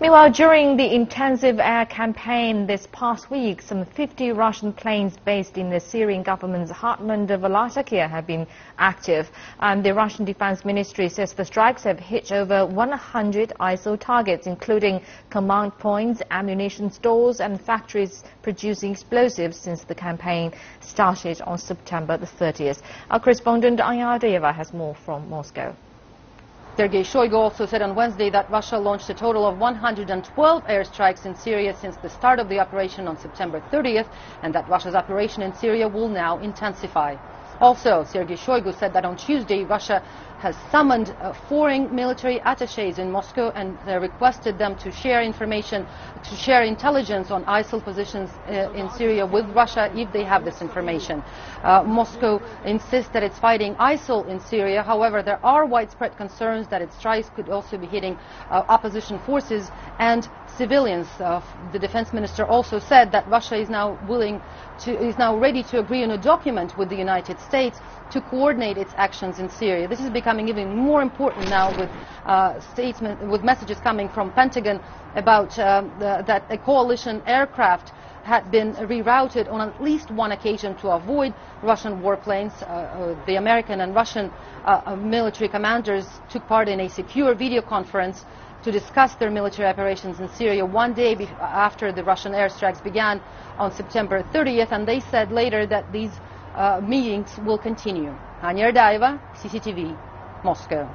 Meanwhile, during the intensive air campaign this past week, some 50 Russian planes based in the Syrian government's heartland of Latakia have been active. The Russian Defense Ministry says the strikes have hit over 100 ISIL targets, including command points, ammunition stores and factories producing explosives since the campaign started on September the 30th. Our correspondent Anya Ardeva has more from Moscow. Sergei Shoigu also said on Wednesday that Russia launched a total of 112 airstrikes in Syria since the start of the operation on September 30th, and that Russia's operation in Syria will now intensify. Also, Sergei Shoigu said that on Tuesday, Russia has summoned foreign military attachés in Moscow and requested them to share information, to share intelligence on ISIL positions in Syria with Russia if they have this information. Moscow insists that it's fighting ISIL in Syria. However, there are widespread concerns that its strikes could also be hitting opposition forces and civilians. The defense minister also said that Russia is now ready to agree on a document with the United States to coordinate its actions in Syria. This is becoming even more important now with messages coming from Pentagon about that a coalition aircraft had been rerouted on at least one occasion to avoid Russian warplanes. The American and Russian military commanders took part in a secure video conference to discuss their military operations in Syria one day after the Russian airstrikes began on September 30th, and they said later that these meetings will continue. Anya Ardeva, CCTV, Moscow.